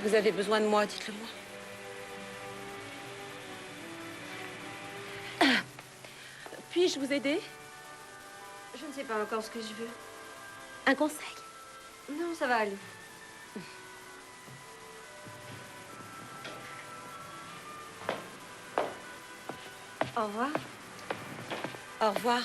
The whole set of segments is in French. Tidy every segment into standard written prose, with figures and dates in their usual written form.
Vous avez besoin de moi, dites-le-moi. Puis-je vous aider? Je ne sais pas encore ce que je veux. Un conseil? Non, ça va aller. Au revoir. Au revoir.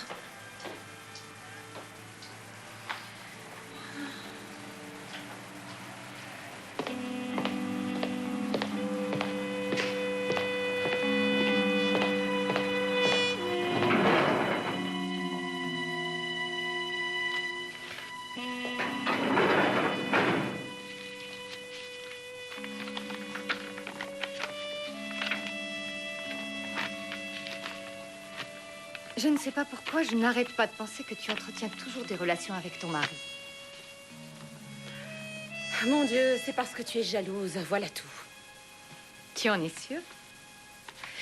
Je ne sais pas pourquoi je n'arrête pas de penser que tu entretiens toujours des relations avec ton mari. Mon Dieu, c'est parce que tu es jalouse, voilà tout. Tu en es sûre?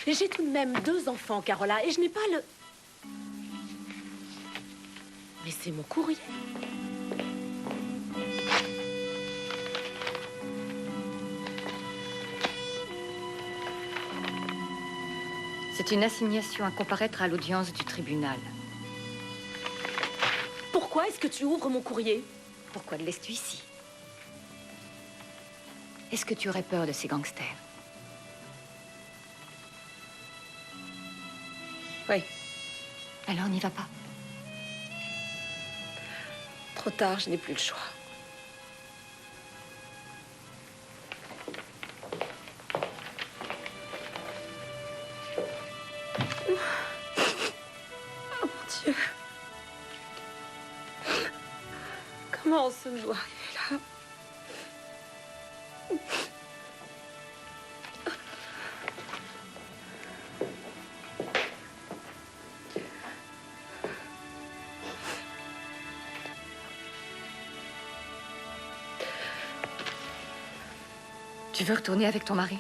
J'ai tout de même 2 enfants, Carola, et je n'ai pas le... Mais c'est mon courrier. C'est une assignation à comparaître à l'audience du tribunal. Pourquoi est-ce que tu ouvres mon courrier? Pourquoi le laisses-tu ici? Est-ce que tu aurais peur de ces gangsters? Oui. Alors n'y va pas. Trop tard, je n'ai plus le choix. Oh mon Dieu. Comment on se doit arriver là? Tu veux retourner avec ton mari?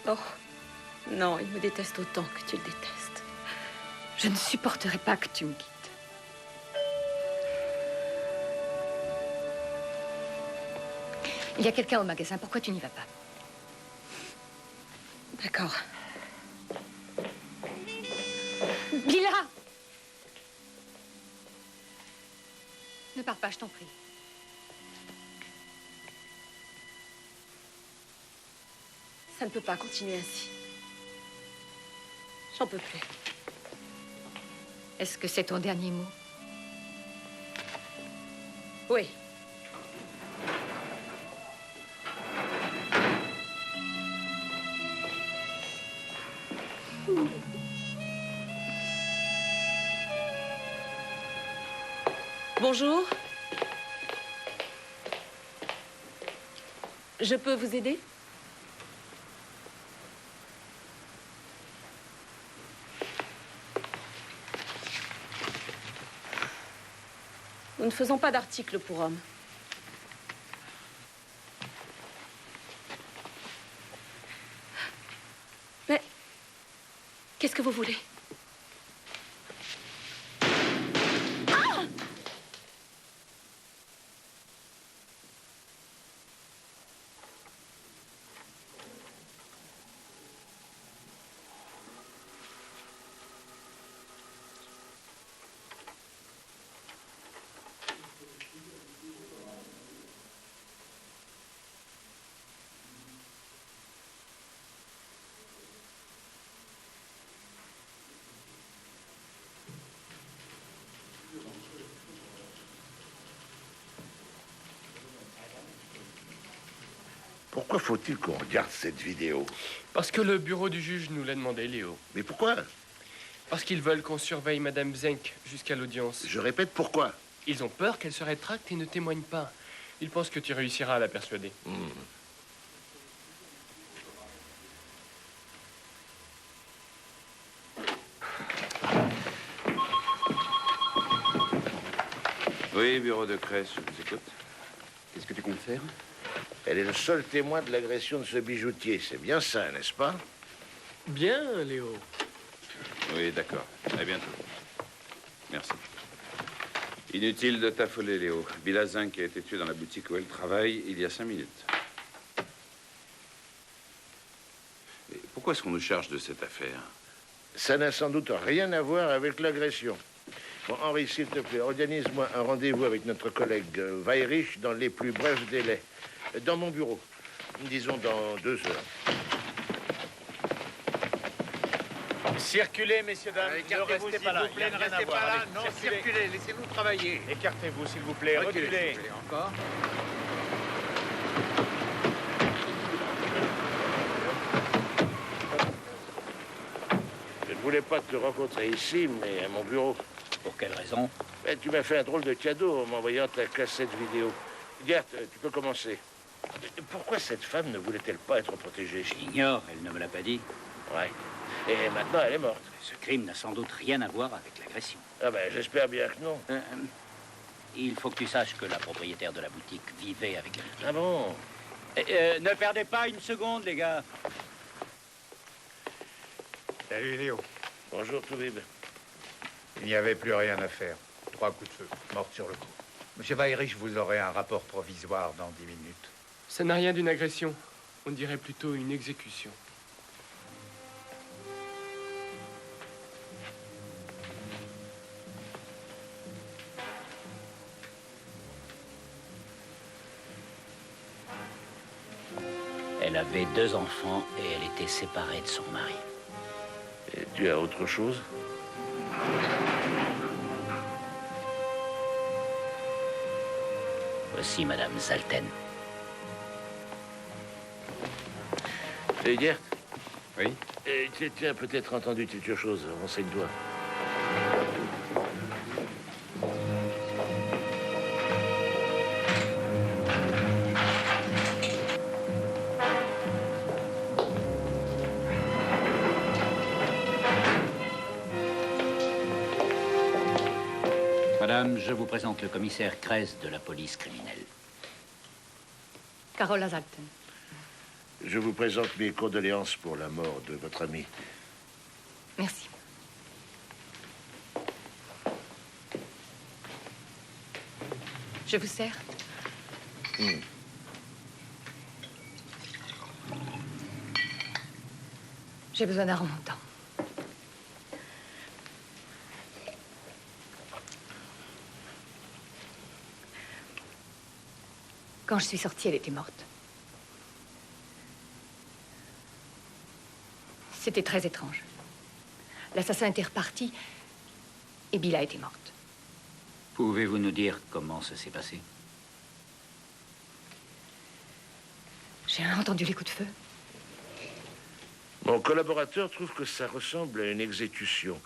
Oh, non, il me déteste autant que tu le détestes. Je ne supporterai pas que tu me quittes. Il y a quelqu'un au magasin, pourquoi tu n'y vas pas? D'accord. Bila! Ne pars pas, je t'en prie. Ça ne peut pas continuer ainsi. J'en peux plus. Est-ce que c'est ton dernier mot? Oui. Bonjour. Je peux vous aider? Nous ne faisons pas d'articles pour hommes. Mais qu'est-ce que vous voulez? Pourquoi faut-il qu'on regarde cette vidéo? Parce que le bureau du juge nous l'a demandé, Léo. Mais pourquoi? Parce qu'ils veulent qu'on surveille Madame Zenk jusqu'à l'audience. Je répète, pourquoi? Ils ont peur qu'elle se rétracte et ne témoigne pas. Ils pensent que tu réussiras à la persuader. Oui, bureau de Crèche, je vous écoute. Qu'est-ce que tu comptes faire? Elle est le seul témoin de l'agression de ce bijoutier. C'est bien ça, n'est-ce pas? Bien, Léo. Oui, d'accord. À bientôt. Merci. Inutile de t'affoler, Léo. Bila Zenk a été tué dans la boutique où elle travaille il y a 5 minutes. Pourquoi est-ce qu'on nous charge de cette affaire? Ça n'a sans doute rien à voir avec l'agression. Bon, Henri, s'il te plaît, organise-moi un rendez-vous avec notre collègue Weyrich dans les plus brefs délais. Dans mon bureau. Disons dans 2 heures. Circulez, messieurs, dames. Ne restez pas là. S'il vous plaît, ne restez pas là. Non, circulez, laissez-nous travailler. Écartez-vous, s'il vous plaît. Reculez. Encore? Je ne voulais pas te rencontrer ici, mais à mon bureau. Pour quelle raison? Ben, tu m'as fait un drôle de cadeau en m'envoyant ta cassette vidéo. Gert, tu peux commencer. Pourquoi cette femme ne voulait-elle pas être protégée? J'ignore, elle ne me l'a pas dit. Ouais. Et maintenant, elle est morte. Ce crime n'a sans doute rien à voir avec l'agression. Ah ben, j'espère bien que non. Il faut que tu saches que la propriétaire de la boutique vivait avec la victime. Ah bon? Ne perdez pas une seconde, les gars. Salut, Léo. Bonjour, Toubib. Il n'y avait plus rien à faire. 3 coups de feu, morte sur le coup. Monsieur Weyrich, vous aurez un rapport provisoire dans 10 minutes. Ça n'a rien d'une agression. On dirait plutôt une exécution. Elle avait 2 enfants et elle était séparée de son mari. Et tu as autre chose? Voici Madame Zalten. Et Gert? Oui? Tu as peut-être entendu quelque chose. Renseigne-toi. Madame, je vous présente le commissaire Kress de la police criminelle. Carola Zalten. Je vous présente mes condoléances pour la mort de votre ami. Merci. Je vous sers. J'ai besoin d'un remontant. Quand je suis sortie, elle était morte. C'était très étrange. L'assassin était reparti et Bila était morte. Pouvez-vous nous dire comment ça s'est passé? J'ai entendu les coups de feu. Mon collaborateur trouve que ça ressemble à une exécution.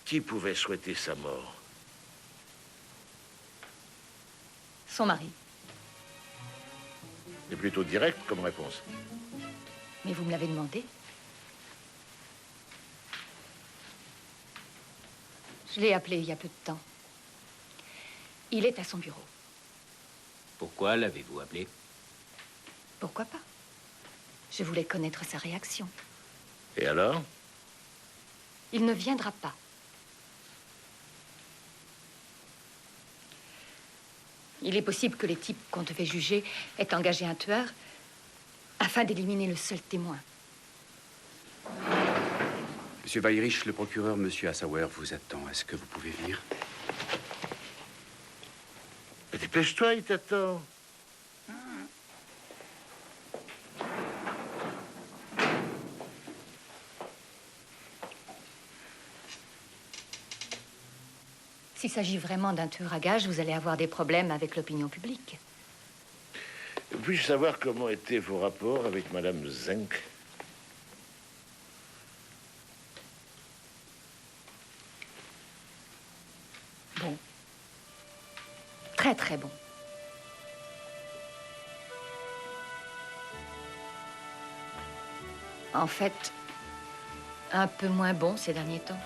Qui pouvait souhaiter sa mort? Son mari. C'est plutôt direct comme réponse. Mais vous me l'avez demandé. Je l'ai appelé il y a peu de temps. Il est à son bureau. Pourquoi l'avez-vous appelé? Pourquoi pas? Je voulais connaître sa réaction. Et alors? Il ne viendra pas. Il est possible que les types qu'on devait juger aient engagé un tueur afin d'éliminer le seul témoin. Monsieur Weyrich, le procureur, monsieur Assauer, vous attend. Est-ce que vous pouvez venir? Mais dépêche-toi, il t'attend. S'il s'agit vraiment d'un tueur à gages, vous allez avoir des problèmes avec l'opinion publique. Puis-je savoir comment étaient vos rapports avec Madame Zenk? Bon. Très, très bon. En fait, un peu moins bon ces derniers temps.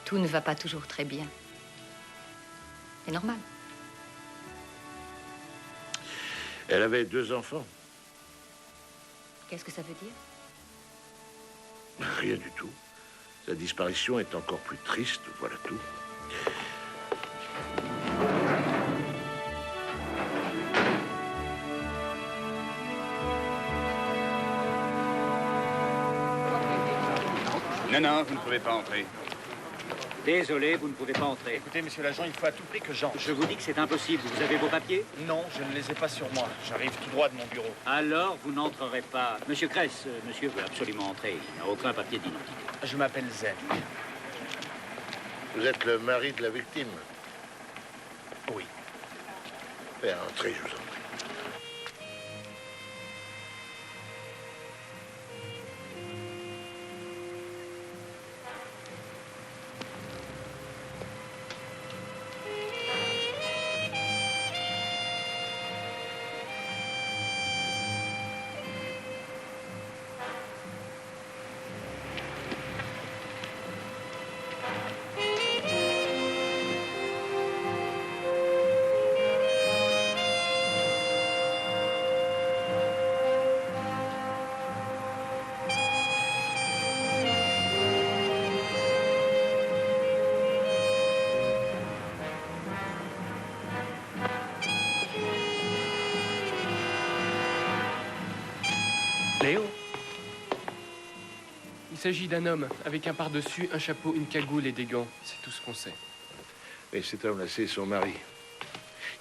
Tout ne va pas toujours très bien. C'est normal. Elle avait 2 enfants. Qu'est-ce que ça veut dire? Rien du tout. Sa disparition est encore plus triste, voilà tout. Non, non, vous ne pouvez pas entrer. Désolé, vous ne pouvez pas entrer. Écoutez, monsieur l'agent, il faut à tout prix que j'entre. Je vous dis que c'est impossible. Vous avez vos papiers? Non, je ne les ai pas sur moi. J'arrive tout droit de mon bureau. Alors, vous n'entrerez pas. Monsieur Kress, monsieur veut absolument entrer. Il n'a aucun papier d'identité. Je m'appelle Zen. Vous êtes le mari de la victime. Oui. Entrez, je vous en prie. Léo? Il s'agit d'un homme avec un pardessus, un chapeau, une cagoule et des gants. C'est tout ce qu'on sait. Et cet homme-là, c'est son mari.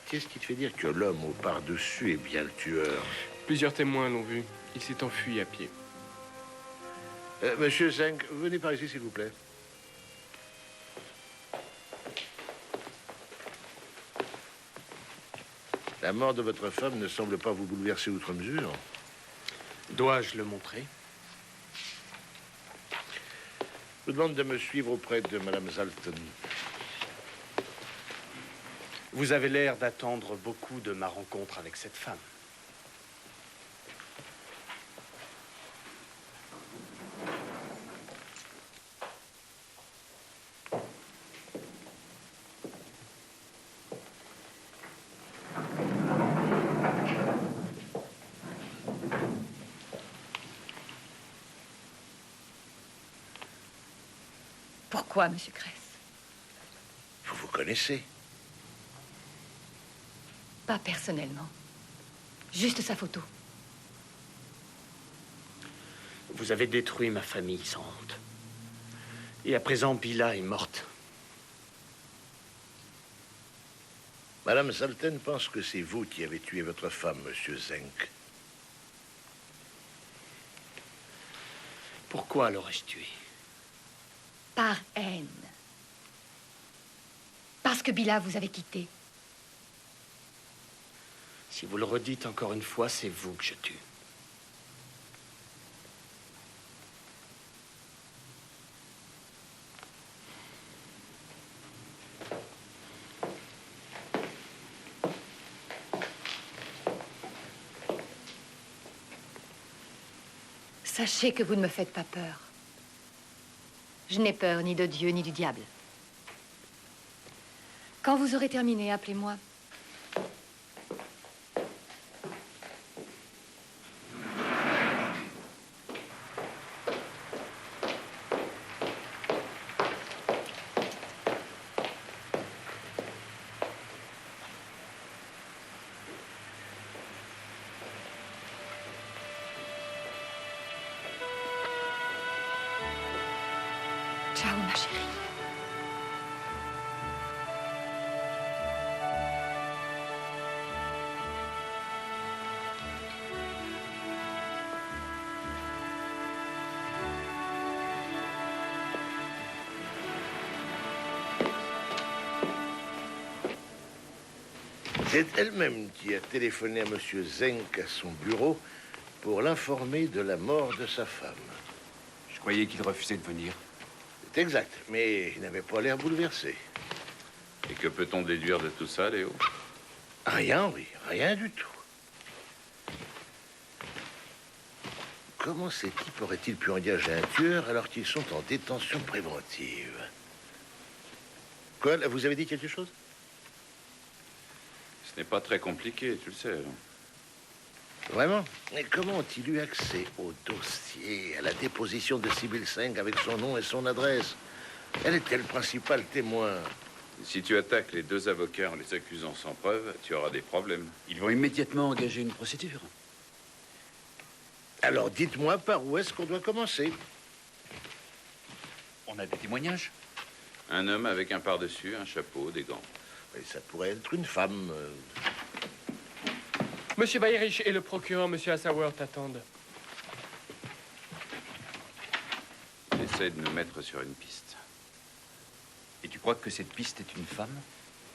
Qu'est-ce qui te fait dire que l'homme au par-dessus est bien le tueur? Plusieurs témoins l'ont vu. Il s'est enfui à pied. Monsieur Zenk, venez par ici, s'il vous plaît. La mort de votre femme ne semble pas vous bouleverser outre mesure. Dois-je le montrer? Je vous demande de me suivre auprès de Madame Zalton. Vous avez l'air d'attendre beaucoup de ma rencontre avec cette femme. Pourquoi, monsieur Kress? Vous vous connaissez? Pas personnellement. Juste sa photo. Vous avez détruit ma famille sans honte. Et à présent, Bila est morte. Madame Zalton pense que c'est vous qui avez tué votre femme, monsieur Zenk. Pourquoi l'aurais-je tuée? Par haine. Parce que Bila vous avait quitté. Si vous le redites encore une fois, c'est vous que je tue. Sachez que vous ne me faites pas peur. Je n'ai peur ni de Dieu ni du diable. Quand vous aurez terminé, appelez-moi. Ciao, ma chérie. C'est elle-même qui a téléphoné à monsieur Zenk à son bureau pour l'informer de la mort de sa femme. Je croyais qu'il refusait de venir. C'est exact, mais il n'avait pas l'air bouleversé. Et que peut-on déduire de tout ça, Léo? Rien, oui, rien du tout. Comment ces types auraient-ils pu engager un tueur alors qu'ils sont en détention préventive? Quoi, là, vous avez dit quelque chose? Ce n'est pas très compliqué, tu le sais. Vraiment? Mais comment ont-ils eu accès au dossier, à la déposition de Sibylle Singh avec son nom et son adresse? Elle était le principal témoin. Si tu attaques les deux avocats en les accusant sans preuve, tu auras des problèmes. Ils vont immédiatement engager une procédure. Alors dites-moi par où est-ce qu'on doit commencer? On a des témoignages? Un homme avec un pardessus, un chapeau, des gants. Mais ça pourrait être une femme. Monsieur Bayrich et le procureur, monsieur Assauer, t'attendent. Essaie de nous mettre sur une piste. Et tu crois que cette piste est une femme?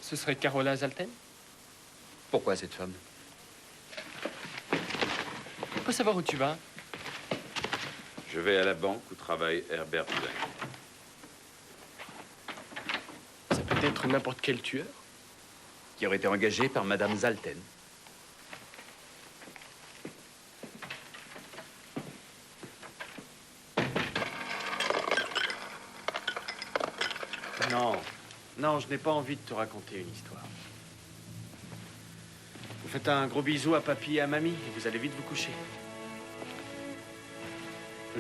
Ce serait Carola Zalten? Pourquoi cette femme? Faut savoir où tu vas. Je vais à la banque où travaille Herbert Zenk. Ça peut être n'importe quel tueur. Qui aurait été engagé par Madame Zalten. Non, non, je n'ai pas envie de te raconter une histoire. Vous faites un gros bisou à papy et à mamie et vous allez vite vous coucher.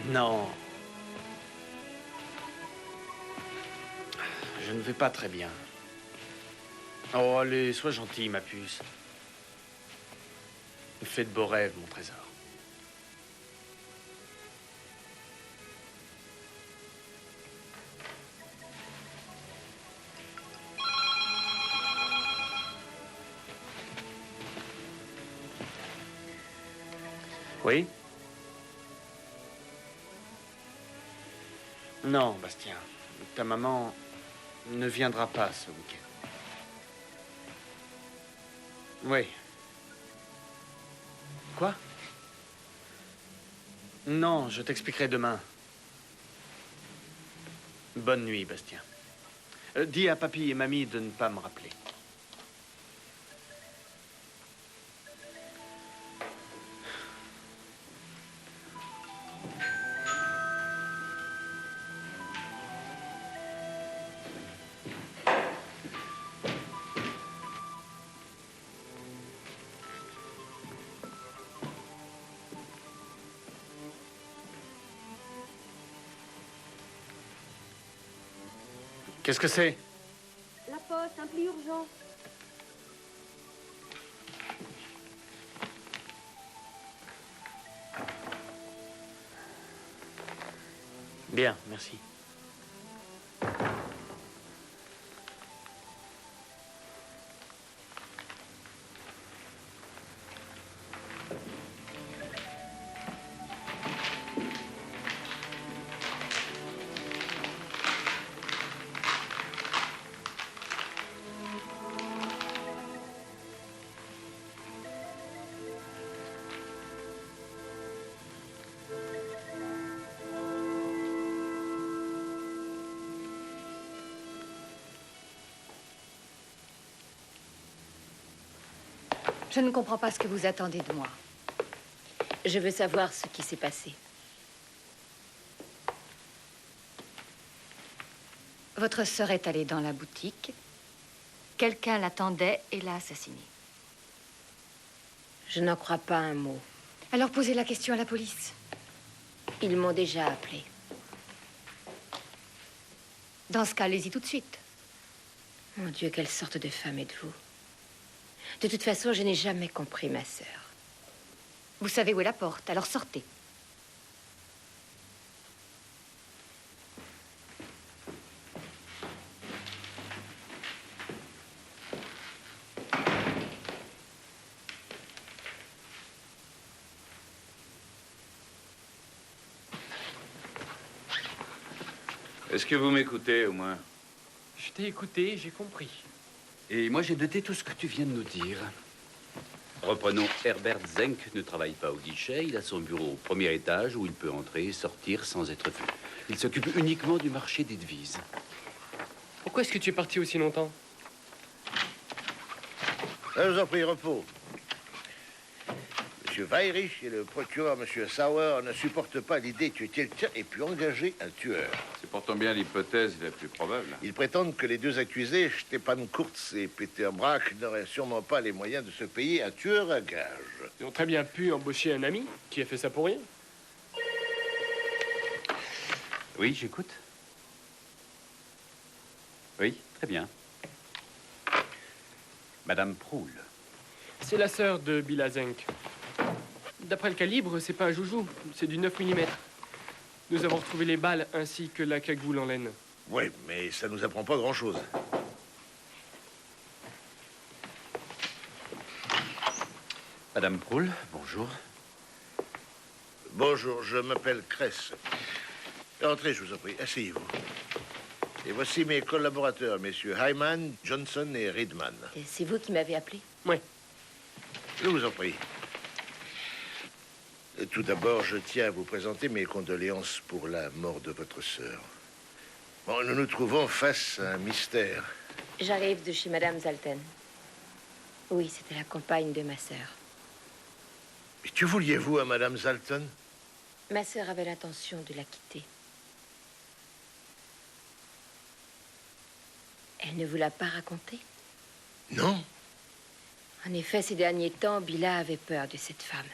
Non. Je ne vais pas très bien. Oh, allez, sois gentil, ma puce. Fais de beaux rêves, mon trésor. Oui? Non, Bastien. Ta maman ne viendra pas ce week-end. Oui. Quoi? Non, je t'expliquerai demain. Bonne nuit, Bastien. Dis à papy et mamie de ne pas me rappeler. Qu'est-ce que c'est? La poste, un pli urgent. Bien, merci. Je ne comprends pas ce que vous attendez de moi. Je veux savoir ce qui s'est passé. Votre sœur est allée dans la boutique. Quelqu'un l'attendait et l'a assassinée. Je n'en crois pas un mot. Alors posez la question à la police. Ils m'ont déjà appelé. Dans ce cas, allez-y tout de suite. Mon Dieu, quelle sorte de femme êtes-vous? De toute façon, je n'ai jamais compris ma sœur. Vous savez où est la porte, alors sortez. Est-ce que vous m'écoutez, au moins? Je t'ai écouté, j'ai compris. Et moi, j'ai noté tout ce que tu viens de nous dire. Reprenons, Herbert Zenk ne travaille pas au guichet. Il a son bureau au premier étage où il peut entrer et sortir sans être vu. Il s'occupe uniquement du marché des devises. Pourquoi est-ce que tu es parti aussi longtemps? Je vous en prie, repos. Monsieur Weyrich et le procureur, monsieur Sauer, ne supportent pas l'idée que quelqu'un ait pu engager un tueur. C'est pourtant bien l'hypothèse la plus probable. Ils prétendent que les deux accusés, Stepan Kurz et Peter Brack, n'auraient sûrement pas les moyens de se payer un tueur à gages. Ils ont très bien pu embaucher un ami qui a fait ça pour rien. Oui, j'écoute. Oui, très bien. Madame Proul. C'est la sœur de Billa Zenk. D'après le calibre, c'est pas un joujou, c'est du 9 mm. Nous avons retrouvé les balles ainsi que la cagoule en laine. Oui, mais ça nous apprend pas grand-chose. Madame Proul, bonjour. Bonjour, je m'appelle Kress. Entrez, je vous en prie. Asseyez-vous. Et voici mes collaborateurs, messieurs Hyman, Johnson et Reedman. Et c'est vous qui m'avez appelé? Oui. Je vous en prie. Tout d'abord, je tiens à vous présenter mes condoléances pour la mort de votre sœur. Bon, nous nous trouvons face à un mystère. J'arrive de chez Madame Zalten. Oui, c'était la compagne de ma sœur. Mais que vouliez-vous à Madame Zalten? Ma sœur avait l'intention de la quitter. Elle ne vous l'a pas raconté? Non. En effet, ces derniers temps, Bila avait peur de cette femme.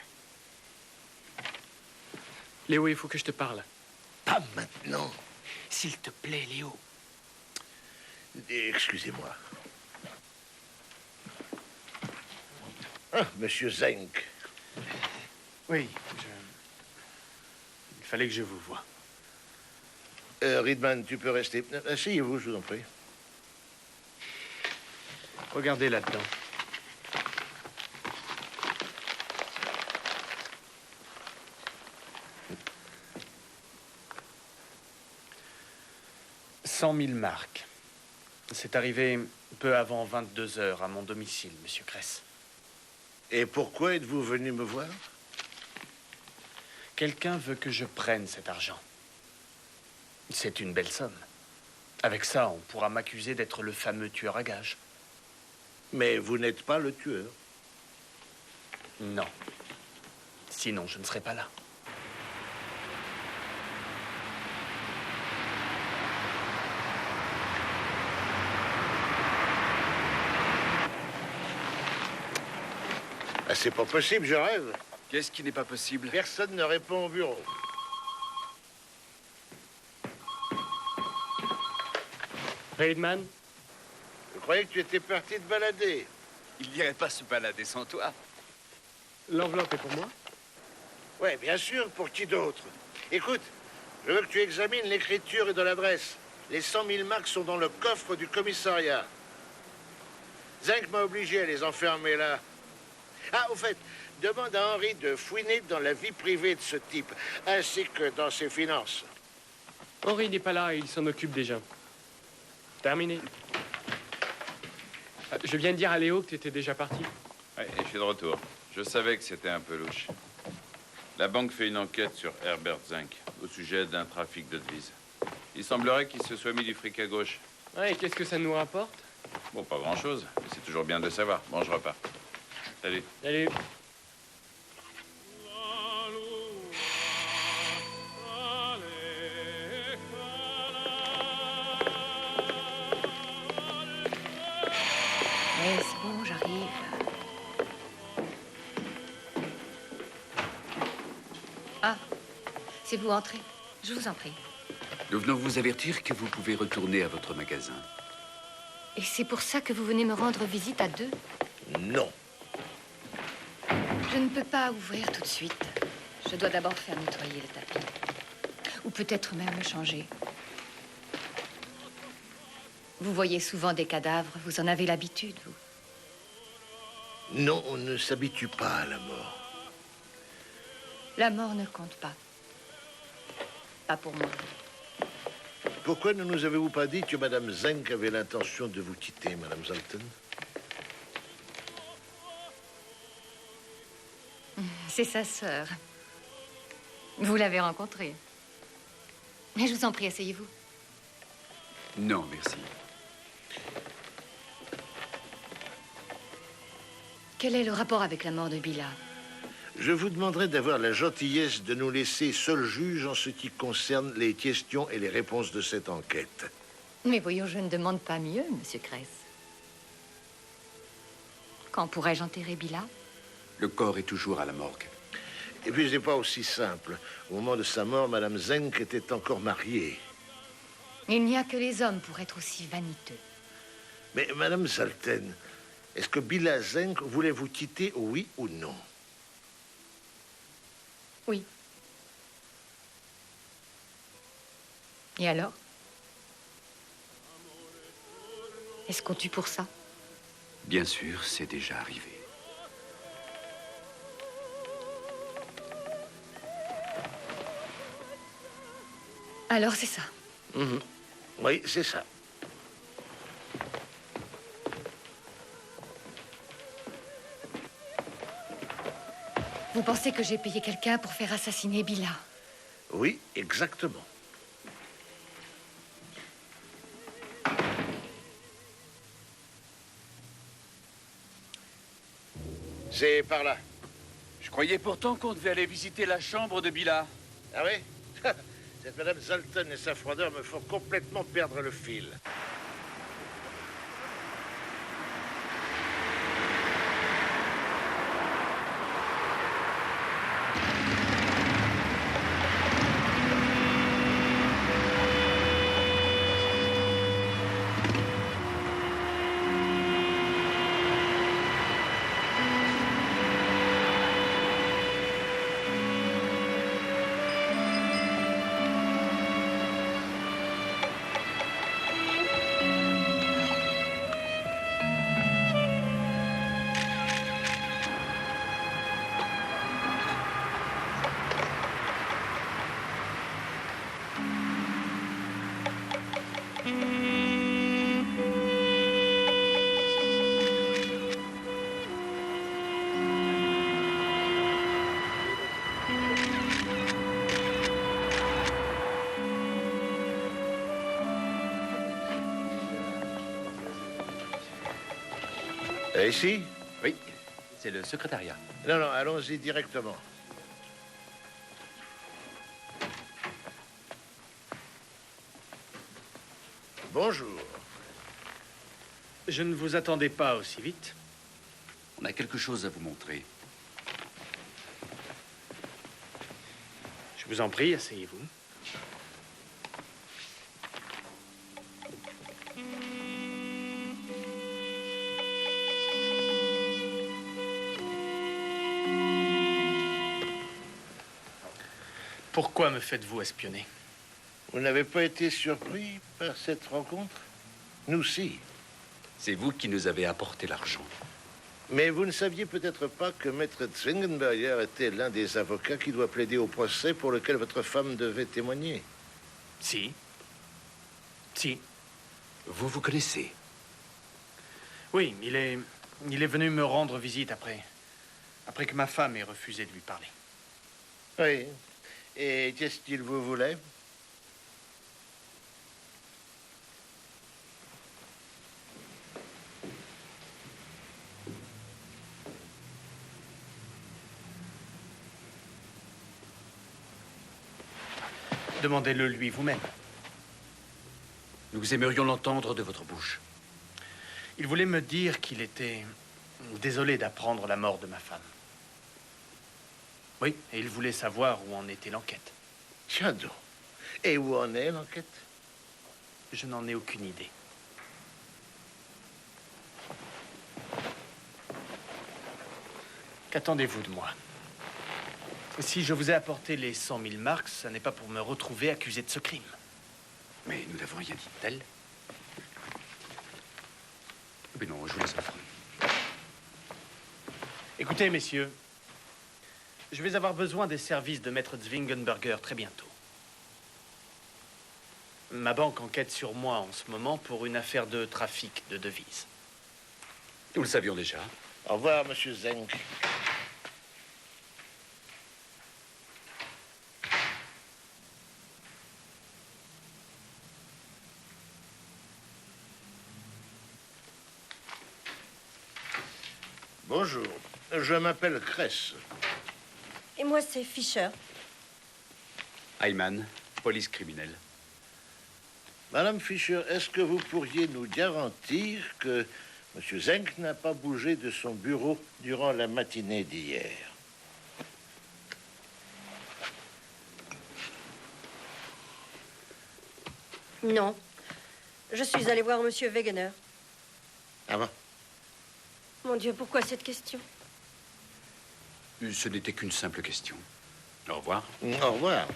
Léo, il faut que je te parle. Pas maintenant. S'il te plaît, Léo. Excusez-moi. Ah, Monsieur Zenk. Oui, il fallait que je vous voie. Reedman, tu peux rester. Asseyez-vous, je vous en prie. Regardez là-dedans. « 100 000 marks. C'est arrivé peu avant 22 heures à mon domicile, Monsieur Kress. Et pourquoi êtes-vous venu me voir? Quelqu'un veut que je prenne cet argent. C'est une belle somme. Avec ça, on pourra m'accuser d'être le fameux tueur à gages. Mais vous n'êtes pas le tueur. Non. Sinon, je ne serais pas là. Ah, c'est pas possible, je rêve. Qu'est-ce qui n'est pas possible? Personne ne répond au bureau. Reedman? Je croyais que tu étais parti te balader. Il n'irait pas se balader sans toi. L'enveloppe est pour moi? Ouais, bien sûr, pour qui d'autre? Écoute, je veux que tu examines l'écriture et de l'adresse. Les 100 000 marks sont dans le coffre du commissariat. Zenk m'a obligé à les enfermer là. Ah, au fait, demande à Henry de fouiner dans la vie privée de ce type, ainsi que dans ses finances. Henri n'est pas là, il s'en occupe déjà. Terminé. Je viens de dire à Léo que tu étais déjà parti. Oui, et je suis de retour. Je savais que c'était un peu louche. La banque fait une enquête sur Herbert Zenk au sujet d'un trafic de devises. Il semblerait qu'il se soit mis du fric à gauche. Ouais, et qu'est-ce que ça nous rapporte? Bon, pas grand-chose, mais c'est toujours bien de savoir. Bon, je repars. Salut. Salut. Ouais, c'est bon, j'arrive. Ah, c'est vous, entrez. Je vous en prie. Nous venons vous avertir que vous pouvez retourner à votre magasin. Et c'est pour ça que vous venez me rendre visite à deux? Non. Je ne peux pas ouvrir tout de suite. Je dois d'abord faire nettoyer le tapis. Ou peut-être même le changer. Vous voyez souvent des cadavres, vous en avez l'habitude, vous. Non, on ne s'habitue pas à la mort. La mort ne compte pas. Pas pour moi. Pourquoi ne nous avez-vous pas dit que Madame Zenk avait l'intention de vous quitter, Madame Zalten? C'est sa sœur. Vous l'avez rencontrée. Mais je vous en prie, asseyez-vous. Non, merci. Quel est le rapport avec la mort de Bila? Je vous demanderai d'avoir la gentillesse de nous laisser seul juge en ce qui concerne les questions et les réponses de cette enquête. Mais voyons, je ne demande pas mieux, Monsieur Kress. Quand pourrais-je enterrer Bila? Le corps est toujours à la morgue. Et puis, c'est pas aussi simple. Au moment de sa mort, Madame Zenk était encore mariée. Il n'y a que les hommes pour être aussi vaniteux. Mais, Madame Zalten, est-ce que Bila Zenk voulait vous quitter, oui ou non? Oui. Et alors? Est-ce qu'on tue pour ça? Bien sûr, c'est déjà arrivé. Alors c'est ça. Oui, c'est ça. Vous pensez que j'ai payé quelqu'un pour faire assassiner Bila? Oui, exactement. C'est par là. Je croyais pourtant qu'on devait aller visiter la chambre de Bila. Ah oui? Cette Madame Zoltan et sa froideur me font complètement perdre le fil. Et ici? Oui, c'est le secrétariat. Non, non, allons-y directement. Bonjour. Je ne vous attendais pas aussi vite. On a quelque chose à vous montrer. Je vous en prie, asseyez-vous. Pourquoi me faites-vous espionner? Vous n'avez pas été surpris par cette rencontre? Nous, si. C'est vous qui nous avez apporté l'argent. Mais vous ne saviez peut-être pas que Maître Zwingenberger était l'un des avocats qui doit plaider au procès pour lequel votre femme devait témoigner. Si. Si. Vous vous connaissez? Oui, il est venu me rendre visite après que ma femme ait refusé de lui parler. Oui. Et qu'est-ce qu'il vous voulait? Demandez-le lui vous-même. Nous aimerions l'entendre de votre bouche. Il voulait me dire qu'il était désolé d'apprendre la mort de ma femme. Oui, et il voulait savoir où en était l'enquête. Tiens donc. Et où en est l'enquête? Je n'en ai aucune idée. Qu'attendez-vous de moi? Si je vous ai apporté les 100 000 marks, ce n'est pas pour me retrouver accusé de ce crime. Mais nous n'avons rien dit de tel. Mais non, je vous laisse la femme. Écoutez, messieurs, je vais avoir besoin des services de Maître Zwingenberger très bientôt. Ma banque enquête sur moi en ce moment pour une affaire de trafic de devises. Nous le savions déjà. Au revoir, monsieur Zenk. Bonjour, je m'appelle Kress. Et moi, c'est Fischer. Ayman, police criminelle. Madame Fischer, est-ce que vous pourriez nous garantir que monsieur Zenk n'a pas bougé de son bureau durant la matinée d'hier? Non. Je suis allée voir monsieur Wegener. Ah bon? Mon Dieu, pourquoi cette question? Ce n'était qu'une simple question. Au revoir. Au revoir.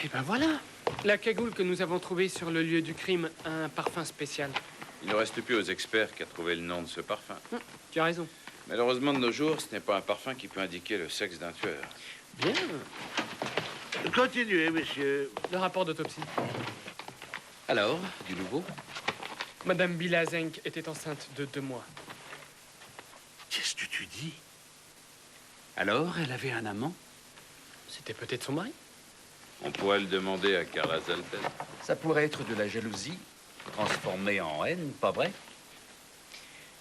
Eh ben voilà. La cagoule que nous avons trouvée sur le lieu du crime a un parfum spécial. Il ne reste plus aux experts qu'à trouver le nom de ce parfum. Tu as raison. Malheureusement, de nos jours, ce n'est pas un parfum qui peut indiquer le sexe d'un tueur. Bien. Continuez, monsieur. Le rapport d'autopsie. Alors, du nouveau? Madame Bilazenk était enceinte de 2 mois. Qu'est-ce que tu dis? Alors, elle avait un amant? C'était peut-être son mari. On pourrait le demander à Carla Zalten. Ça pourrait être de la jalousie, transformée en haine, pas vrai?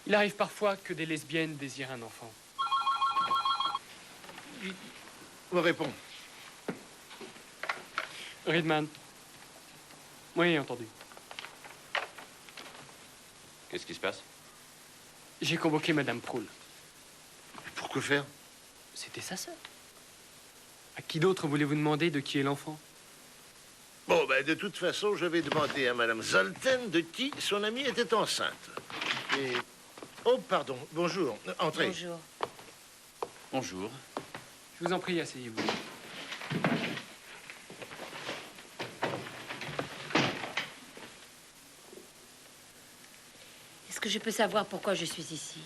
Il arrive parfois que des lesbiennes désirent un enfant. On répond. Riedman. Oui, entendu. Qu'est-ce qui se passe? J'ai convoqué Madame Proul. Pour que faire? C'était sa sœur. À qui d'autre voulez-vous demander de qui est l'enfant? Bon, ben, de toute façon, je vais demander à Madame Zolten de qui son amie était enceinte. Et... Oh, pardon. Bonjour. Entrez. Bonjour. Bonjour. Je vous en prie, asseyez-vous. Est-ce que je peux savoir pourquoi je suis ici?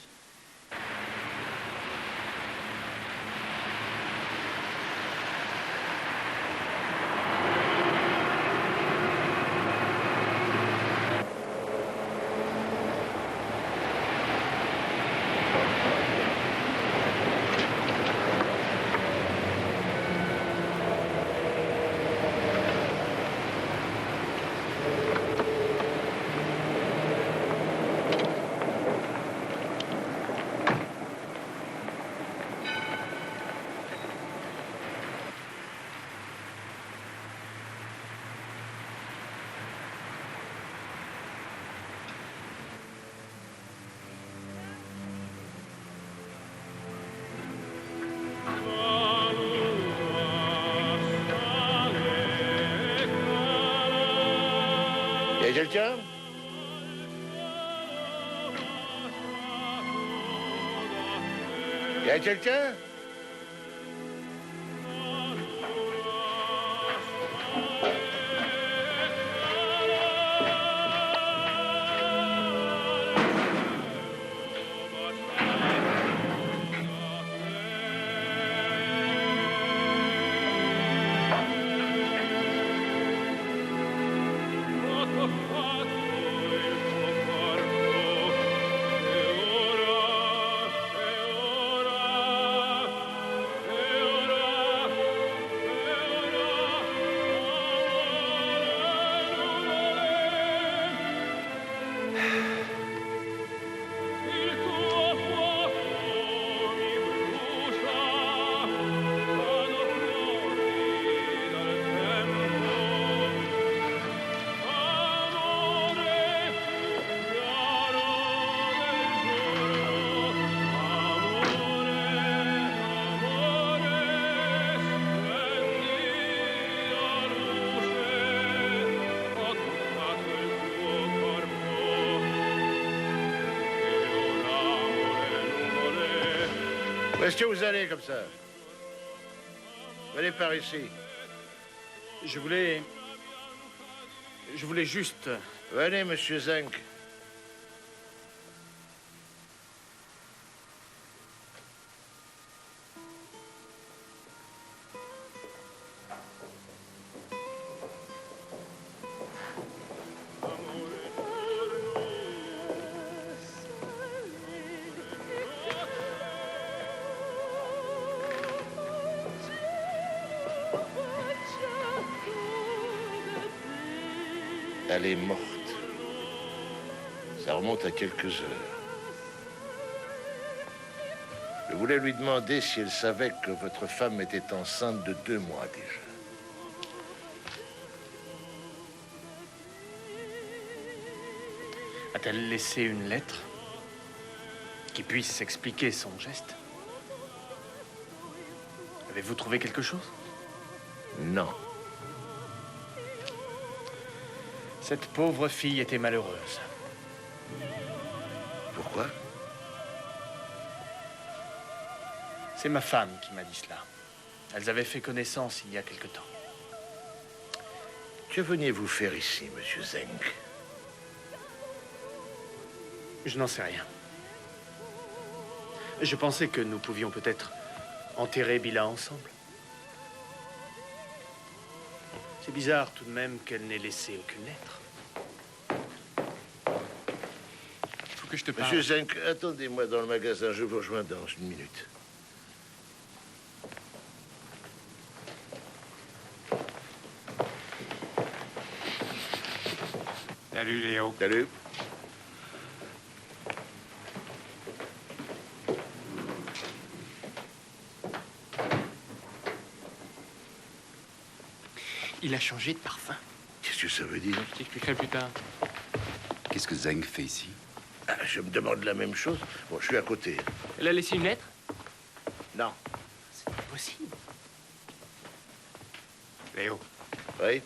Y a quelqu'un? Y a quelqu'un? Où est-ce que vous allez comme ça? Venez par ici. Je voulais juste... Venez, monsieur Zenk. Elle est morte. Ça remonte à quelques heures. Je voulais lui demander si elle savait que votre femme était enceinte de 2 mois déjà. A-t-elle laissé une lettre qui puisse expliquer son geste? Avez-vous trouvé quelque chose? Non. Cette pauvre fille était malheureuse. Pourquoi? C'est ma femme qui m'a dit cela. Elles avaient fait connaissance il y a quelque temps. Que veniez-vous faire ici, monsieur Zenk? Je n'en sais rien. Je pensais que nous pouvions peut-être enterrer Bila ensemble. C'est bizarre tout de même qu'elle n'ait laissé aucune lettre. Faut que je te parle. Monsieur Zenk, attendez-moi dans le magasin. Je vous rejoins dans une minute. Salut, Léo. Salut. Il a changé de parfum. Qu'est-ce que ça veut dire? Je t'expliquerai plus tard. Qu'est-ce que Zeng fait ici? Ah, je me demande la même chose. Bon, je suis à côté. Elle a laissé une lettre? Non. C'est pas possible. Léo, Oui?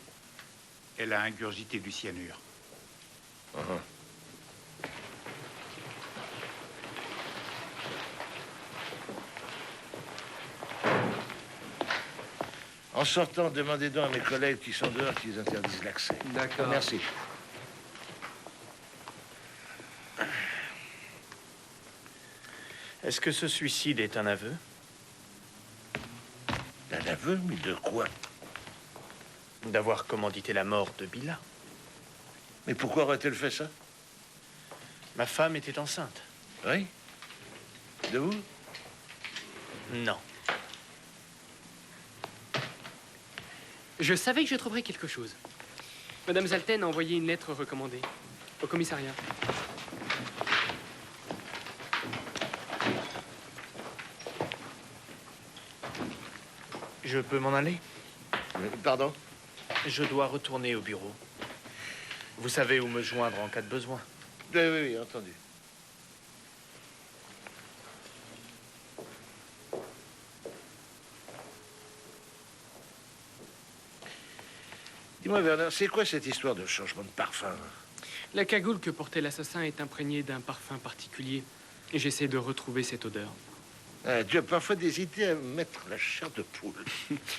elle a ingurgité du cyanure. Uh-huh. En sortant, demandez donc à mes collègues qui sont dehors qu'ils interdisent l'accès. D'accord. Merci. Est-ce que ce suicide est un aveu? Un aveu? Mais de quoi? D'avoir commandité la mort de Bila. Mais pourquoi aurait-elle fait ça? Ma femme était enceinte. Oui? De vous? Non. Je savais que je trouverais quelque chose. Madame Zalten a envoyé une lettre recommandée au commissariat. Je peux m'en aller? Pardon? Je dois retourner au bureau. Vous savez où me joindre en cas de besoin. Oui, oui, oui, entendu. Dis-moi, Werner, c'est quoi cette histoire de changement de parfum? La cagoule que portait l'assassin est imprégnée d'un parfum particulier. Et j'essaie de retrouver cette odeur. Ah, tu as parfois des idées à mettre la chair de poule.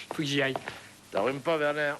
Faut que j'y aille. T'en pas, Werner?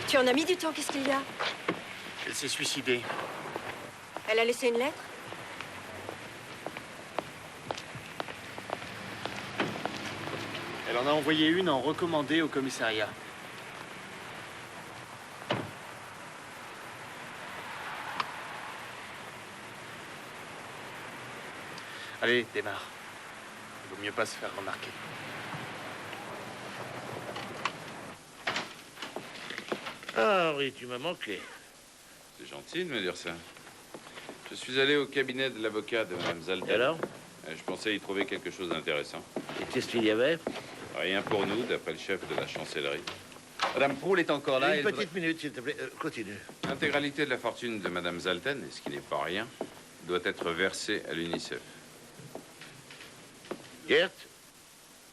Tu en as mis du temps, qu'est-ce qu'il y a? Elle s'est suicidée. Elle a laissé une lettre? Elle en a envoyé une en recommandé au commissariat. Allez, démarre. Il vaut mieux pas se faire remarquer. Ah, Henri, tu m'as manqué. C'est gentil de me dire ça. Je suis allé au cabinet de l'avocat de Mme Zalten. Et alors? Je pensais y trouver quelque chose d'intéressant. Et qu'est-ce qu'il y avait? Rien pour nous, d'après le chef de la chancellerie. Madame Proul est encore là. Une petite minute, s'il te plaît. Continue. L'intégralité de la fortune de Mme Zalten, et ce qui n'est pas rien, doit être versée à l'UNICEF. Gert?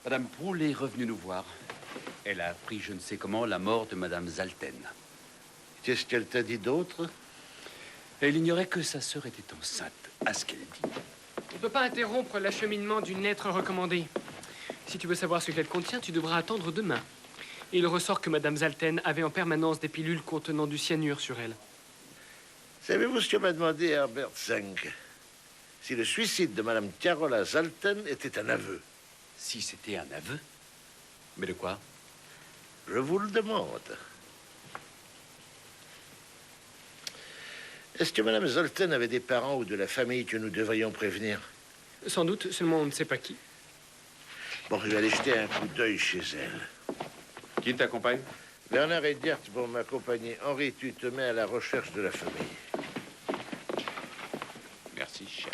Madame Proul est revenue nous voir. Elle a appris je ne sais comment la mort de Madame Zalten. Qu'est-ce qu'elle t'a dit d'autre? Elle ignorait que sa sœur était enceinte, à ce qu'elle dit. On ne peut pas interrompre l'acheminement d'une lettre recommandée. Si tu veux savoir ce qu'elle contient, tu devras attendre demain. Et il ressort que Madame Zalten avait en permanence des pilules contenant du cyanure sur elle. Savez-vous ce que m'a demandé Herbert Zenk? Si le suicide de Madame Carola Zalten était un aveu. Si c'était un aveu? Mais de quoi? Je vous le demande. Est-ce que Madame Zalten avait des parents ou de la famille que nous devrions prévenir? Sans doute, seulement on ne sait pas qui. Bon, je vais aller jeter un coup d'œil chez elle. Qui t'accompagne? Bernard et Gert vont m'accompagner. Henri, tu te mets à la recherche de la famille. Merci, chef.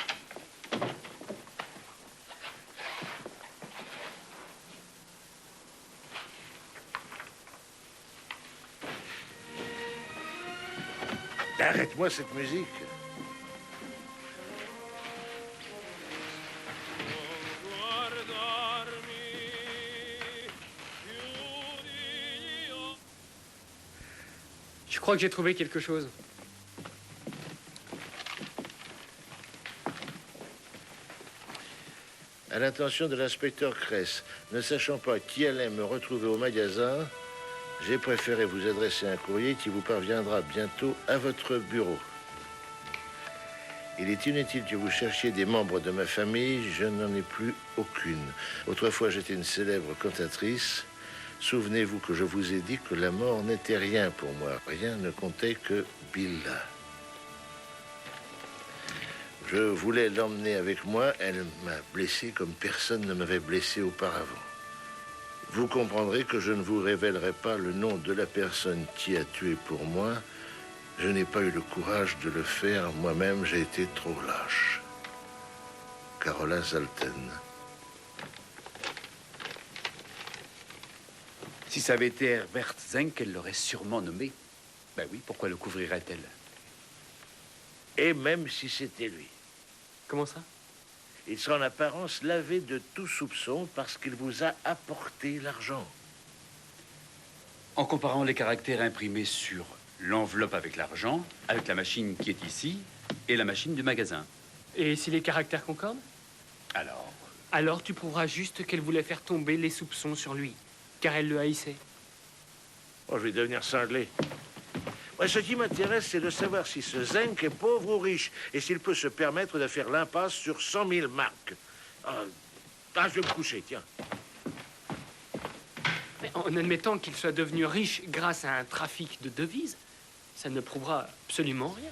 Arrête-moi cette musique. Je crois que j'ai trouvé quelque chose. À l'intention de l'inspecteur Kress, ne sachant pas qui allait me retrouver au magasin, j'ai préféré vous adresser un courrier qui vous parviendra bientôt à votre bureau. Il est inutile que vous cherchiez des membres de ma famille, je n'en ai plus aucune. Autrefois, j'étais une célèbre cantatrice. Souvenez-vous que je vous ai dit que la mort n'était rien pour moi. Rien ne comptait que Billa. Je voulais l'emmener avec moi. Elle m'a blessé comme personne ne m'avait blessé auparavant. Vous comprendrez que je ne vous révélerai pas le nom de la personne qui a tué pour moi. Je n'ai pas eu le courage de le faire moi-même. J'ai été trop lâche. Carola Zalten. Si ça avait été Herbert Zenk, elle l'aurait sûrement nommé. Ben oui, pourquoi le couvrirait-elle? Et même si c'était lui. Comment ça? Il sera en apparence lavé de tout soupçon parce qu'il vous a apporté l'argent. En comparant les caractères imprimés sur l'enveloppe avec l'argent, avec la machine qui est ici, et la machine du magasin. Et si les caractères concordent? Alors? Alors tu prouveras juste qu'elle voulait faire tomber les soupçons sur lui, car elle le haïssait. Oh, je vais devenir cinglé. Moi, ce qui m'intéresse, c'est de savoir si ce Zenk est pauvre ou riche, et s'il peut se permettre de faire l'impasse sur 100 000 marques. Je vais me coucher, tiens. Mais en admettant qu'il soit devenu riche grâce à un trafic de devises, ça ne prouvera absolument rien.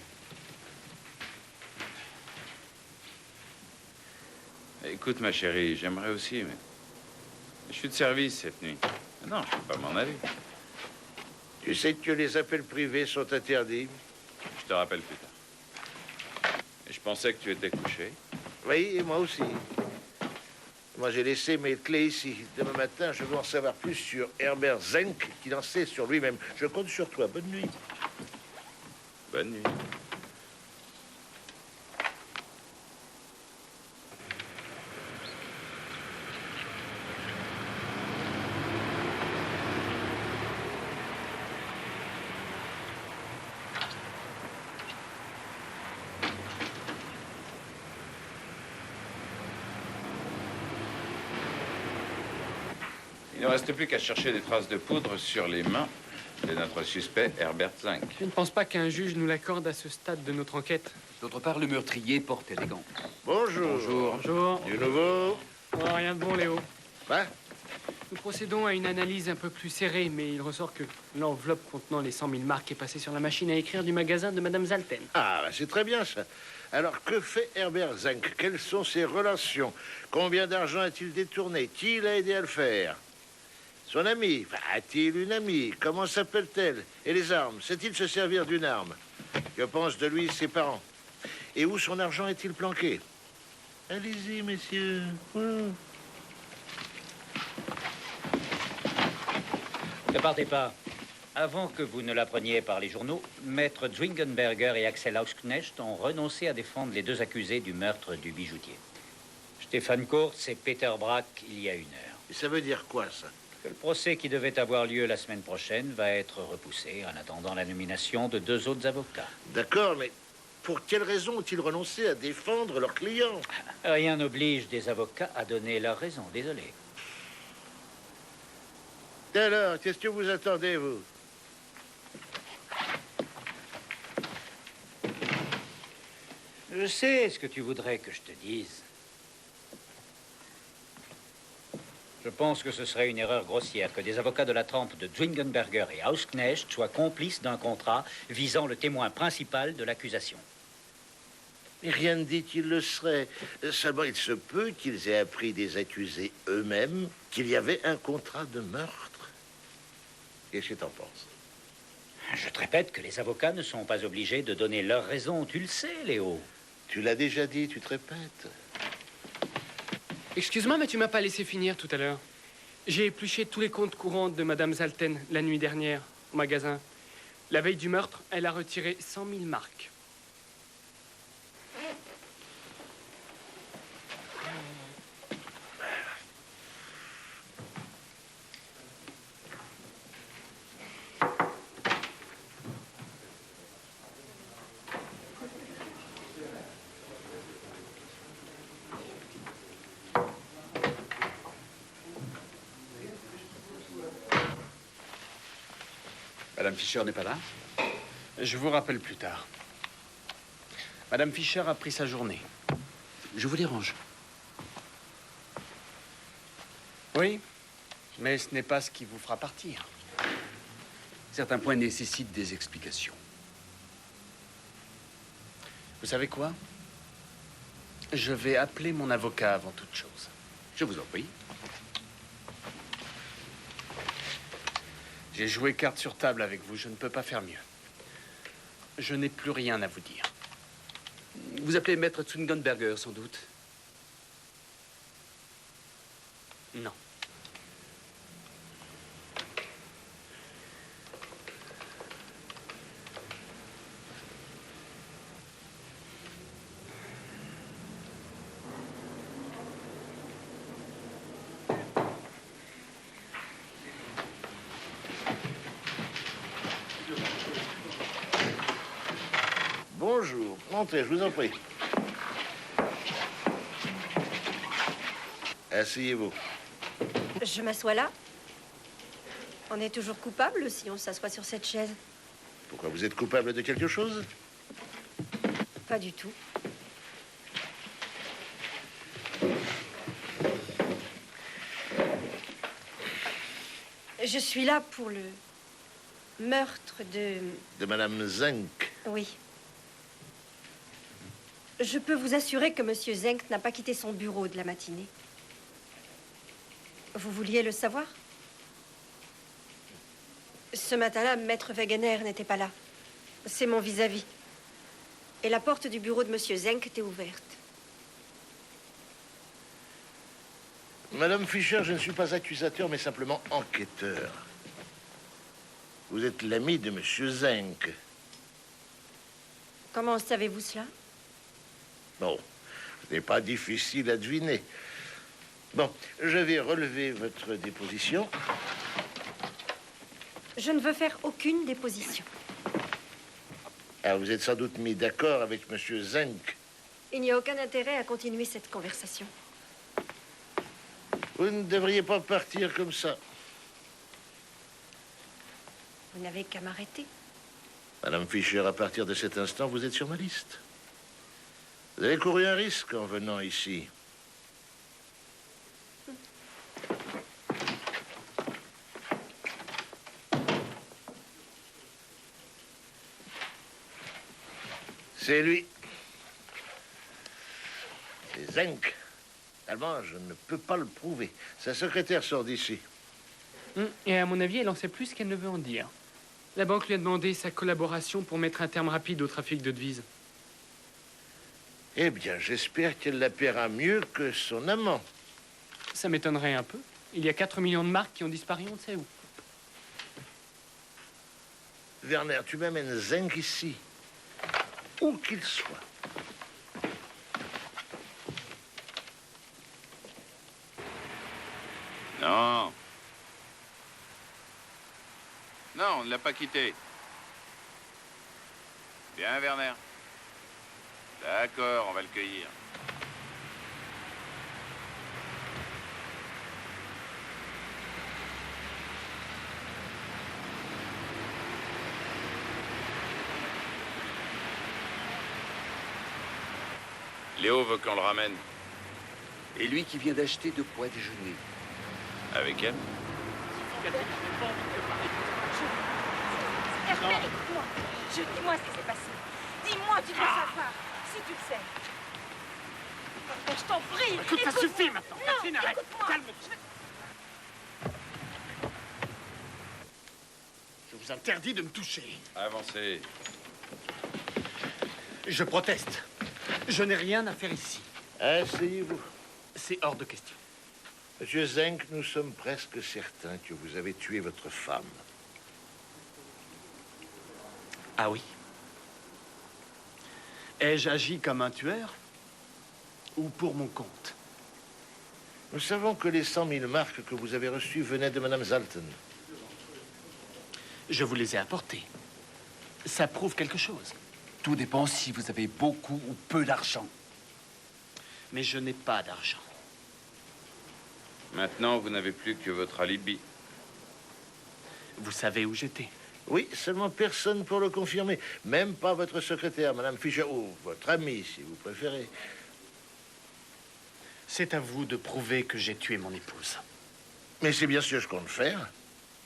Écoute, ma chérie, j'aimerais aussi, mais je suis de service cette nuit. Non, je peux pas m'en aller. Tu sais que les appels privés sont interdits? Je te rappelle plus tard. Et je pensais que tu étais couché. Oui, et moi aussi. Moi, j'ai laissé mes clés ici. Demain matin, je veux en savoir plus sur Herbert Zenk qu'il en sait sur lui-même. Je compte sur toi. Bonne nuit. Bonne nuit. Il ne reste plus qu'à chercher des traces de poudre sur les mains de notre suspect Herbert Zenk. Je ne pense pas qu'un juge nous l'accorde à ce stade de notre enquête. D'autre part, le meurtrier porte élégant. Bonjour. Bonjour. Bonjour. Du nouveau? Oh, rien de bon, Léo. Quoi? Nous procédons à une analyse un peu plus serrée, mais il ressort que l'enveloppe contenant les 100 000 marques est passée sur la machine à écrire du magasin de Madame Zalten. Ah, bah, c'est très bien, ça. Alors, que fait Herbert Zenk? Quelles sont ses relations? Combien d'argent a-t-il détourné? Qui l'a aidé à le faire? Son ami? Enfin, a-t-il une amie? Comment s'appelle-t-elle? Et les armes? Sait-il se servir d'une arme? Que pensent de lui ses parents? Et où son argent est-il planqué? Allez-y, messieurs. Ne partez pas. Avant que vous ne l'appreniez par les journaux, Maître Zwingenberger et Axel Ausknecht ont renoncé à défendre les deux accusés du meurtre du bijoutier. Stéphane Kurz et Peter Brack il y a 1 heure. Et ça veut dire quoi, ça? Que le procès qui devait avoir lieu la semaine prochaine va être repoussé en attendant la nomination de 2 autres avocats. D'accord, mais pour quelle raison ont-ils renoncé à défendre leurs clients? Rien n'oblige des avocats à donner leur raison, désolé. Et alors, qu'est-ce que vous attendez, vous? Je sais ce que tu voudrais que je te dise. Je pense que ce serait une erreur grossière que des avocats de la trempe de Zwingenberger et Ausknecht soient complices d'un contrat visant le témoin principal de l'accusation. Mais rien ne dit qu'ils le seraient. Seulement, il se peut qu'ils aient appris des accusés eux-mêmes qu'il y avait un contrat de meurtre. Qu'est-ce que t'en penses? Je te répète que les avocats ne sont pas obligés de donner leur raison. Tu le sais, Léo. Tu l'as déjà dit, tu te répètes. Excuse-moi, mais tu m'as pas laissé finir tout à l'heure. J'ai épluché tous les comptes courants de Madame Zalten la nuit dernière, au magasin. La veille du meurtre, elle a retiré 100 000 marks. Madame Fischer n'est pas là? Je vous rappelle plus tard. Madame Fischer a pris sa journée. Je vous dérange. Oui, mais ce n'est pas ce qui vous fera partir. Certains points nécessitent des explications. Vous savez quoi? Je vais appeler mon avocat avant toute chose. Je vous en prie. J'ai joué carte sur table avec vous, je ne peux pas faire mieux. Je n'ai plus rien à vous dire. Vous appelez Maître Zwingenberger, sans doute? Non. Bonjour. Entrez, je vous en prie. Asseyez-vous. Je m'assois là. On est toujours coupable si on s'assoit sur cette chaise. Pourquoi, vous êtes coupable de quelque chose? Pas du tout. Je suis là pour le meurtre de... De Madame Zenk. Oui. Je peux vous assurer que Monsieur Zenk n'a pas quitté son bureau de la matinée. Vous vouliez le savoir? Ce matin-là, Maître Wegener n'était pas là. C'est mon vis-à-vis. Et la porte du bureau de Monsieur Zenk était ouverte. Madame Fischer, je ne suis pas accusateur, mais simplement enquêteur. Vous êtes l'ami de Monsieur Zenk. Comment savez-vous cela? Bon, ce n'est pas difficile à deviner. Bon, je vais relever votre déposition. Je ne veux faire aucune déposition. Alors, vous êtes sans doute mis d'accord avec Monsieur Zenk. Il n'y a aucun intérêt à continuer cette conversation. Vous ne devriez pas partir comme ça. Vous n'avez qu'à m'arrêter. Madame Fischer, à partir de cet instant, vous êtes sur ma liste. Vous avez couru un risque en venant ici. C'est lui. C'est Zenk. Allemand, je ne peux pas le prouver. Sa secrétaire sort d'ici. Et à mon avis, elle en sait plus qu'elle ne veut en dire. La banque lui a demandé sa collaboration pour mettre un terme rapide au trafic de devises. Eh bien, j'espère qu'elle la paiera mieux que son amant. Ça m'étonnerait un peu. Il y a 4 millions de marques qui ont disparu, on ne sait où. Werner, tu m'amènes Zenk ici. Où qu'il soit. Non. Non, on ne l'a pas quitté. Bien, Werner. D'accord, on va le cueillir. Léo veut qu'on le ramène. Et lui qui vient d'acheter de quoi déjeuner. Avec elle? Herbert, écoute-moi. Dis-moi ce qui s'est passé. Dis-moi, tu dois savoir. Si tu le sais. Je t'en prie. Écoute, ça suffit maintenant. Non, Catherine, arrête. écoute-moi. Calme-toi. Je vous interdis de me toucher. Avancez. Je proteste. Je n'ai rien à faire ici. Asseyez-vous. C'est hors de question. Monsieur Zenk, nous sommes presque certains que vous avez tué votre femme. Ah oui? Ai-je agi comme un tueur? Ou pour mon compte? Nous savons que les 100 000 marques que vous avez reçues venaient de Madame Zalten. Je vous les ai apportées. Ça prouve quelque chose. Tout dépend si vous avez beaucoup ou peu d'argent. Mais je n'ai pas d'argent. Maintenant, vous n'avez plus que votre alibi. Vous savez où j'étais? Oui, seulement personne pour le confirmer. Même pas votre secrétaire, Madame Fischer, ou votre amie, si vous préférez. C'est à vous de prouver que j'ai tué mon épouse. Mais c'est bien ce que je compte faire.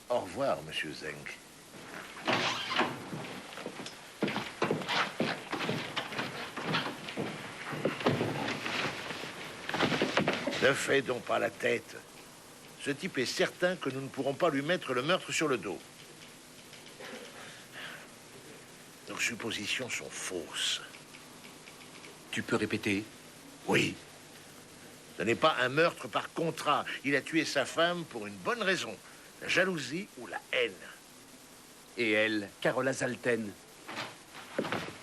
Au revoir, Monsieur Zenk. Ne fais donc pas la tête. Ce type est certain que nous ne pourrons pas lui mettre le meurtre sur le dos. Nos suppositions sont fausses. Tu peux répéter? Oui. Ce n'est pas un meurtre par contrat. Il a tué sa femme pour une bonne raison. La jalousie ou la haine. Et elle, Carola Zalten?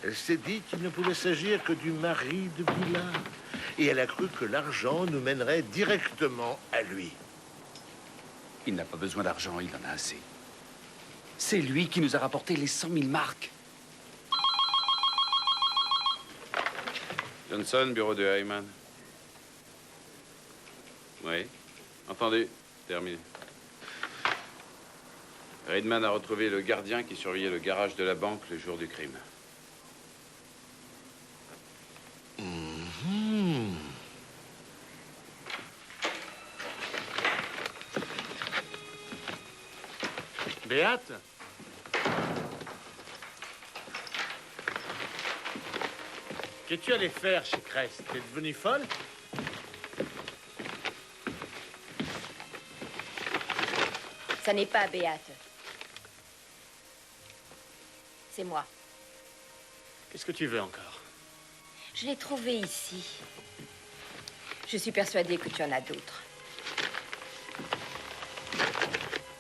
Elle s'est dit qu'il ne pouvait s'agir que du mari de Bila. Et elle a cru que l'argent nous mènerait directement à lui. Il n'a pas besoin d'argent, il en a assez. C'est lui qui nous a rapporté les 100 000 marques. Johnson, bureau de Hyman. Oui. Entendu. Terminé. Reidman a retrouvé le gardien qui surveillait le garage de la banque le jour du crime. Béate? Qu'es-tu allé faire chez Crest? T'es devenue folle? Ça n'est pas Béate. C'est moi. Qu'est-ce que tu veux encore? Je l'ai trouvé ici. Je suis persuadée que tu en as d'autres.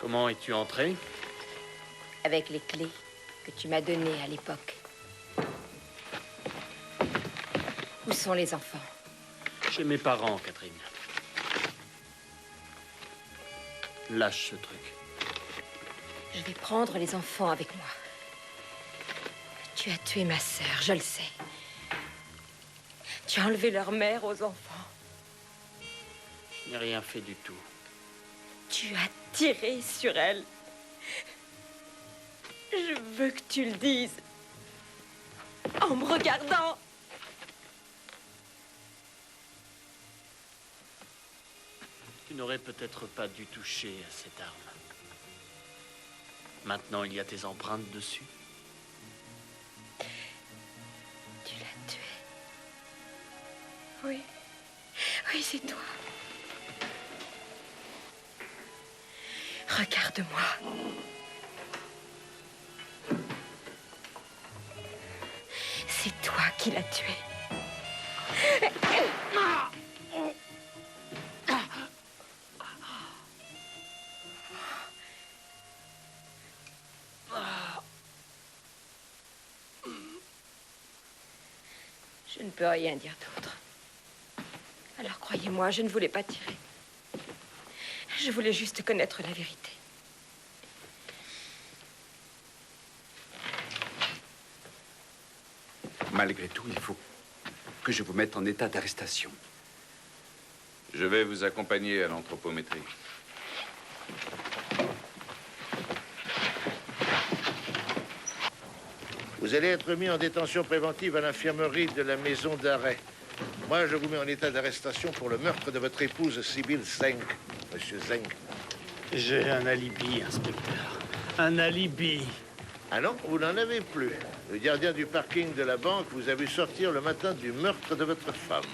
Comment es-tu entré? Avec les clés que tu m'as données à l'époque. Où sont les enfants? Chez mes parents, Catherine. Lâche ce truc. Je vais prendre les enfants avec moi. Tu as tué ma sœur, je le sais. Tu as enlevé leur mère aux enfants. Je n'ai rien fait du tout. Tu as tiré sur elle. Je veux que tu le dises. En me regardant. Tu n'aurais peut-être pas dû toucher à cette arme. Maintenant, il y a tes empreintes dessus. Tu l'as tué. Oui. Oui, c'est toi. Regarde-moi. C'est toi qui l'as tué. Je ne peux rien dire d'autre. Alors croyez-moi, je ne voulais pas tirer. Je voulais juste connaître la vérité. Malgré tout, il faut que je vous mette en état d'arrestation. Je vais vous accompagner à l'anthropométrie. Vous allez être mis en détention préventive à l'infirmerie de la maison d'arrêt. Moi, je vous mets en état d'arrestation pour le meurtre de votre épouse, Sibylle Zenk, Monsieur Zenk. J'ai un alibi, inspecteur. Un alibi. Ah non, vous n'en avez plus. Le gardien du parking de la banque vous a vu sortir le matin du meurtre de votre femme.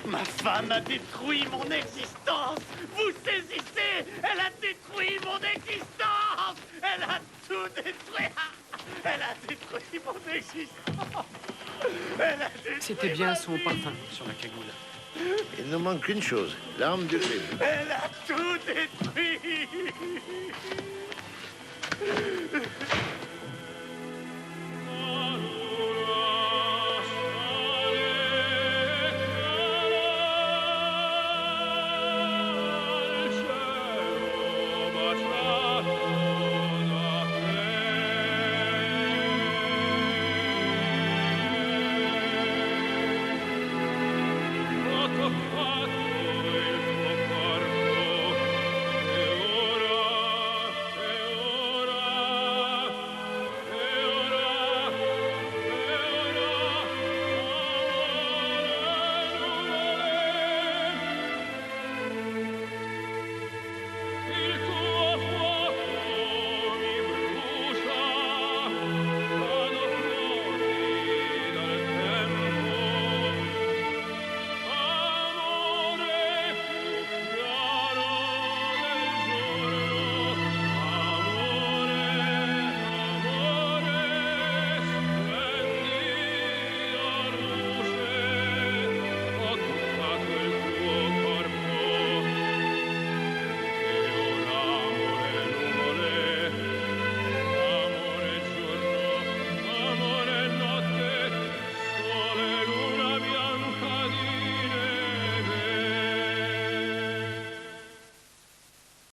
Ma femme a détruit mon existence. Vous saisissez? Elle a détruit mon existence. Elle a tout détruit. Elle a détruit mon existence. Elle a détruit. C'était bien son parfum sur la cagoule. Il ne manque qu'une chose, l'arme du crime. Elle a tout détruit.